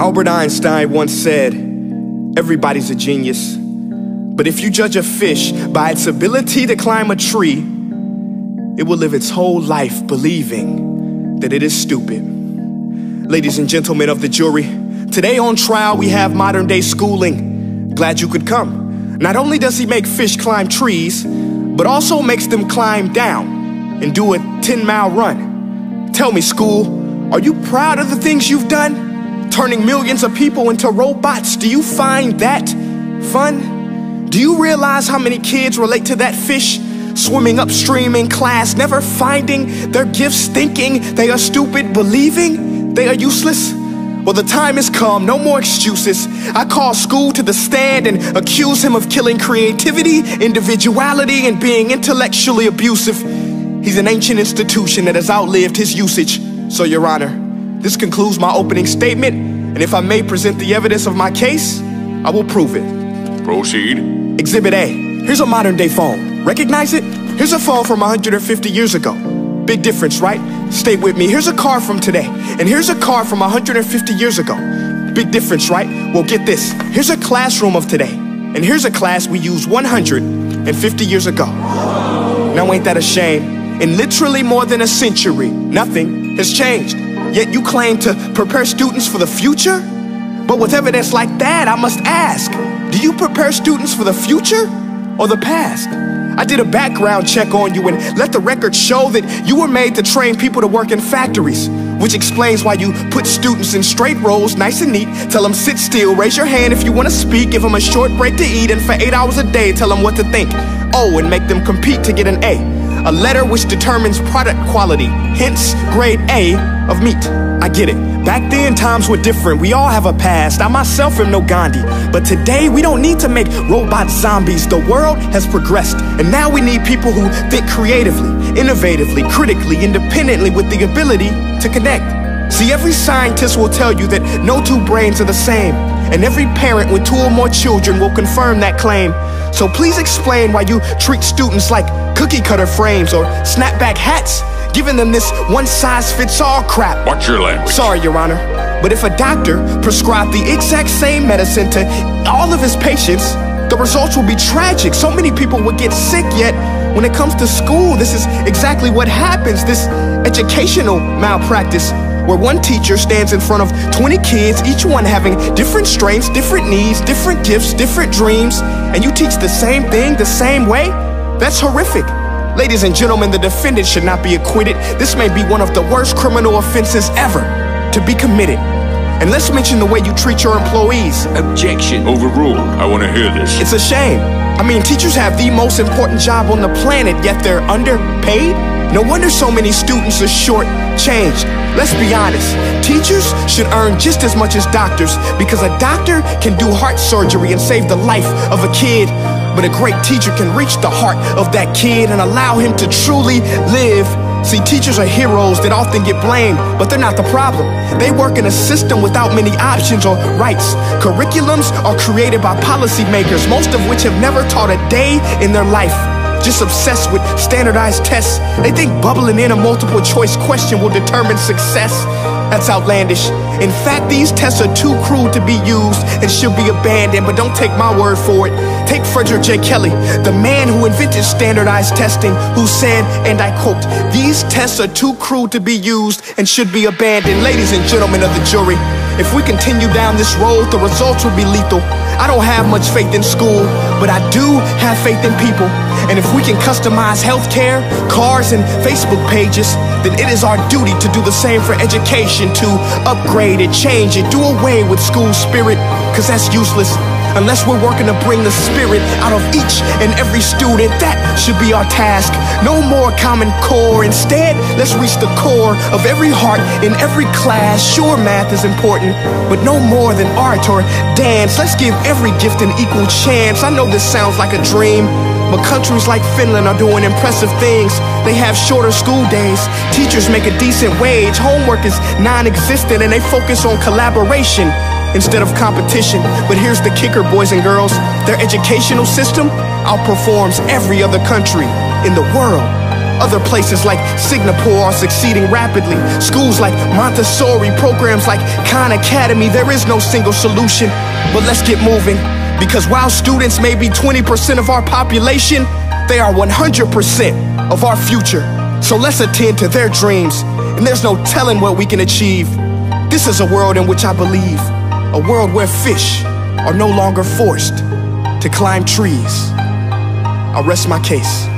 Albert Einstein once said, everybody's a genius, but if you judge a fish by its ability to climb a tree, it will live its whole life believing that it is stupid. Ladies and gentlemen of the jury, today on trial we have modern day schooling. Glad you could come. Not only does he make fish climb trees, but also makes them climb down and do a 10-mile run. Tell me, school, are you proud of the things you've done? Turning millions of people into robots, do you find that fun? Do you realize how many kids relate to that fish swimming upstream in class, never finding their gifts, thinking they are stupid, believing they are useless? Well, the time has come, no more excuses. I call school to the stand and accuse him of killing creativity, individuality, and being intellectually abusive. He's an ancient institution that has outlived his usage. So, Your Honor, this concludes my opening statement, and if I may present the evidence of my case, I will prove it. Proceed. Exhibit A. Here's a modern day phone. Recognize it? Here's a phone from 150 years ago. Big difference, right? Stay with me. Here's a car from today, and here's a car from 150 years ago. Big difference, right? Well, get this. Here's a classroom of today, and here's a class we used 150 years ago. Now, ain't that a shame? In literally more than a century, nothing has changed. Yet you claim to prepare students for the future? But with evidence like that, I must ask, do you prepare students for the future or the past? I did a background check on you and let the record show that you were made to train people to work in factories, which explains why you put students in straight rows, nice and neat, tell them sit still, raise your hand if you want to speak, give them a short break to eat, and for 8 hours a day, tell them what to think. Oh, and make them compete to get an A letter which determines product quality, hence grade A of meat. I get it. Back then, times were different. We all have a past. I myself am no Gandhi. But today, we don't need to make robots zombies. The world has progressed. And now we need people who think creatively, innovatively, critically, independently, with the ability to connect. See, every scientist will tell you that no two brains are the same. And every parent with 2 or more children will confirm that claim. So please explain why you treat students like cookie cutter frames or snapback hats, giving them this one-size-fits-all crap. Watch your language. Sorry, Your Honor, but if a doctor prescribed the exact same medicine to all of his patients, the results will be tragic. So many people would get sick, yet when it comes to school, this is exactly what happens. This educational malpractice, where one teacher stands in front of 20 kids, each one having different strengths, different needs, different gifts, different dreams, and you teach the same thing the same way? That's horrific. Ladies and gentlemen, the defendant should not be acquitted. This may be one of the worst criminal offenses ever to be committed. And let's mention the way you treat your employees. Objection. Overruled. I want to hear this. It's a shame. I mean, teachers have the most important job on the planet, yet they're underpaid? No wonder so many students are short-changed. Let's be honest, teachers should earn just as much as doctors, because a doctor can do heart surgery and save the life of a kid, but a great teacher can reach the heart of that kid and allow him to truly live. See, teachers are heroes that often get blamed, but they're not the problem. They work in a system without many options or rights. Curriculums are created by policymakers, most of which have never taught a day in their life. Just obsessed with standardized tests. They think bubbling in a multiple choice question will determine success. That's outlandish. In fact, these tests are too cruel to be used and should be abandoned, but don't take my word for it. Take Frederick J. Kelly, the man who invented standardized testing, who said, and I quote, "These tests are too cruel to be used and should be abandoned." Ladies and gentlemen of the jury, if we continue down this road, the results will be lethal. I don't have much faith in school, but I do have faith in people. And if we can customize healthcare, cars, and Facebook pages, then it is our duty to do the same for education, to upgrade it, change it, do away with school spirit, because that's useless. Unless we're working to bring the spirit out of each and every student, that should be our task. No more Common Core. Instead, let's reach the core of every heart in every class. Sure, math is important, but no more than art or dance. Let's give every gift an equal chance. I know this sounds like a dream, but countries like Finland are doing impressive things. They have shorter school days, teachers make a decent wage, homework is non-existent, and they focus on collaboration instead of competition. But here's the kicker, boys and girls. Their educational system outperforms every other country in the world. Other places like Singapore are succeeding rapidly. Schools like Montessori, programs like Khan Academy. There is no single solution, but let's get moving. Because while students may be 20% of our population, they are 100% of our future. So let's attend to their dreams, and there's no telling what we can achieve. This is a world in which I believe, a world where fish are no longer forced to climb trees. I'll rest my case.